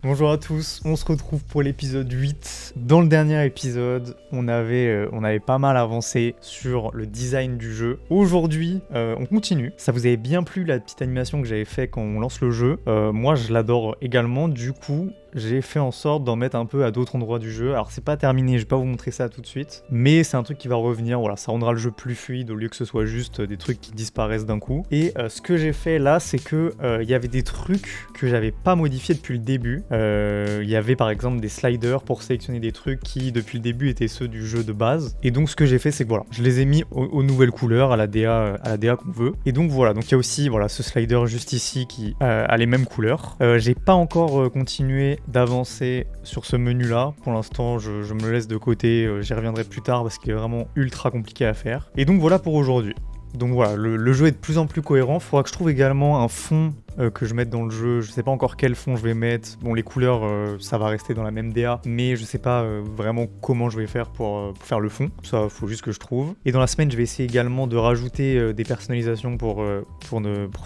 Bonjour à tous, on se retrouve pour l'épisode 8. Dans le dernier épisode, on avait pas mal avancé sur le design du jeu. Aujourd'hui, on continue. Ça vous avait bien plu la petite animation que j'avais fait quand on lance le jeu. Moi, je l'adore également, du coup... J'ai fait en sorte d'en mettre un peu à d'autres endroits du jeu. Alors c'est pas terminé, je vais pas vous montrer ça tout de suite. Mais c'est un truc qui va revenir, voilà, ça rendra le jeu plus fluide au lieu que ce soit juste des trucs qui disparaissent d'un coup. Et ce que j'ai fait là, c'est que il y avait des trucs que j'avais pas modifiés depuis le début. Il y avait par exemple des sliders pour sélectionner des trucs qui depuis le début étaient ceux du jeu de base. Et donc ce que j'ai fait, c'est que voilà, je les ai mis aux nouvelles couleurs, à la DA qu'on veut. Et donc voilà, donc il y a aussi voilà, ce slider juste ici qui a les mêmes couleurs. J'ai pas encore continué d'avancer sur ce menu là. Pour l'instant je me le laisse de côté, j'y reviendrai plus tard parce qu'il est vraiment ultra compliqué à faire. Et donc voilà pour aujourd'hui. Donc voilà, le jeu est de plus en plus cohérent. Il faudra que je trouve également un fond que je mette dans le jeu. Je sais pas encore quel fond je vais mettre. Bon, les couleurs, ça va rester dans la même DA, mais je sais pas vraiment comment je vais faire pour faire le fond. Ça, faut juste que je trouve. Et dans la semaine, je vais essayer également de rajouter des personnalisations pour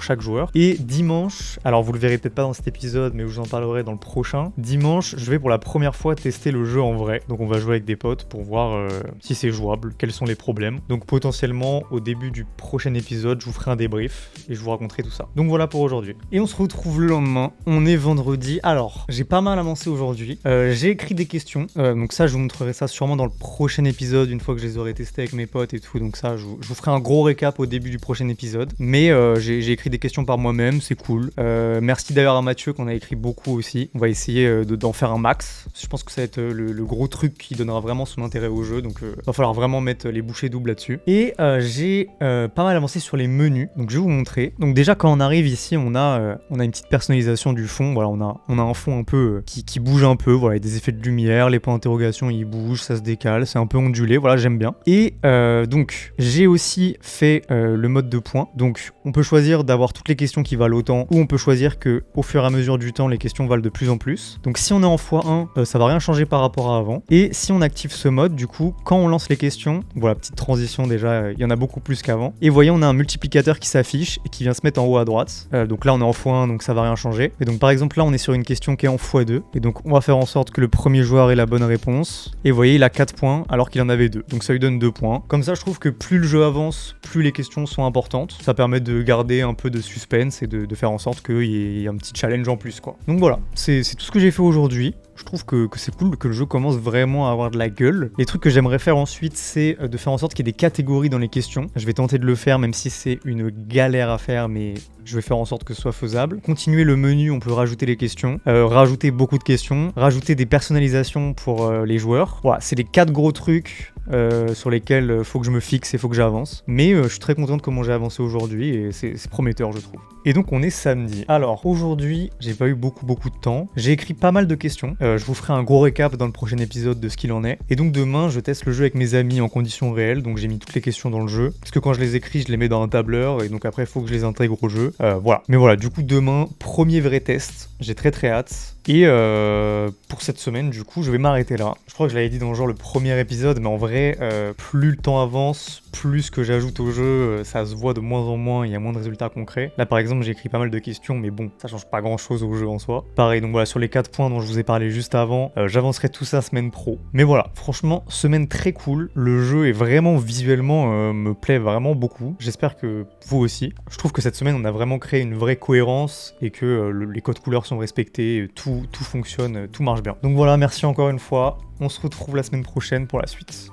chaque joueur. Et dimanche, alors vous le verrez peut-être pas dans cet épisode, mais je vous en parlerai dans le prochain. Dimanche, je vais pour la première fois tester le jeu en vrai. Donc on va jouer avec des potes pour voir si c'est jouable, quels sont les problèmes. Donc potentiellement, au début du prochain épisode, je vous ferai un débrief et je vous raconterai tout ça. Donc voilà pour aujourd'hui. Et on se retrouve le lendemain, on est vendredi. Alors, j'ai pas mal avancé aujourd'hui. J'ai écrit des questions, donc ça, je vous montrerai ça sûrement dans le prochain épisode, une fois que je les aurai testés avec mes potes et tout. Donc ça, je vous ferai un gros récap au début du prochain épisode. Mais j'ai écrit des questions par moi-même, c'est cool. Merci d'ailleurs à Mathieu qu'on a écrit beaucoup aussi. On va essayer d'en faire un max. Je pense que ça va être le gros truc qui donnera vraiment son intérêt au jeu. Donc va falloir vraiment mettre les bouchées doubles là-dessus. Et j'ai pas mal avancé sur les menus, donc je vais vous montrer. Donc déjà quand on arrive ici, on a une petite personnalisation du fond. Voilà, on a un fond un peu qui bouge un peu. Voilà, il y a des effets de lumière, les points d'interrogation ils bougent, ça se décale, c'est un peu ondulé. Voilà, j'aime bien. Et donc j'ai aussi fait le mode de points. Donc on peut choisir d'avoir toutes les questions qui valent autant, ou on peut choisir que au fur et à mesure du temps, les questions valent de plus en plus. Donc si on est en x1, ça va rien changer par rapport à avant. Et si on active ce mode, du coup, quand on lance les questions, voilà, petite transition déjà, il y en a beaucoup plus qu'avant. Et vous voyez, on a un multiplicateur qui s'affiche et qui vient se mettre en haut à droite. Donc là, on est en x1, donc ça va rien changer. Et donc par exemple, là, on est sur une question qui est en x2. Et donc on va faire en sorte que le premier joueur ait la bonne réponse. Et vous voyez, il a 4 points alors qu'il en avait 2. Donc ça lui donne 2 points. Comme ça, je trouve que plus le jeu avance, plus les questions sont importantes. Ça permet de garder un peu de suspense et de faire en sorte qu'il y ait un petit challenge en plus, quoi. Donc voilà, c'est tout ce que j'ai fait aujourd'hui. Je trouve que c'est cool que le jeu commence vraiment à avoir de la gueule. Les trucs que j'aimerais faire ensuite, c'est de faire en sorte qu'il y ait des catégories dans les questions. Je vais tenter de le faire, même si c'est une galère à faire, mais je vais faire en sorte que ce soit faisable. Continuer le menu, on peut rajouter les questions, rajouter beaucoup de questions, rajouter des personnalisations pour les joueurs. Voilà, c'est les 4 gros trucs sur lesquels faut que je me fixe et faut que j'avance. Mais je suis très content de comment j'ai avancé aujourd'hui et c'est prometteur, je trouve. Et donc on est samedi. Alors aujourd'hui, j'ai pas eu beaucoup de temps. J'ai écrit pas mal de questions. Je vous ferai un gros récap dans le prochain épisode de ce qu'il en est. Et donc demain, je teste le jeu avec mes amis en conditions réelles. Donc j'ai mis toutes les questions dans le jeu. Parce que quand je les écris, je les mets dans un tableur. Et donc après, il faut que je les intègre au jeu. Voilà. Mais voilà, du coup, demain, premier vrai test. J'ai très hâte. Et pour cette semaine, du coup, je vais m'arrêter là. Je crois que je l'avais dit dans genre le premier épisode, mais en vrai, plus le temps avance, plus ce que j'ajoute au jeu, ça se voit de moins en moins, il y a moins de résultats concrets. Là, par exemple, j'ai écrit pas mal de questions, mais bon, ça change pas grand-chose au jeu en soi. Pareil, donc voilà, sur les 4 points dont je vous ai parlé juste avant, j'avancerai tout ça semaine pro. Mais voilà, franchement, semaine très cool. Le jeu est vraiment, visuellement, me plaît vraiment beaucoup. J'espère que vous aussi. Je trouve que cette semaine, on a vraiment créé une vraie cohérence et que les codes couleurs sont respectés, tout fonctionne, tout marche bien. Donc voilà, merci encore une fois. On se retrouve la semaine prochaine pour la suite.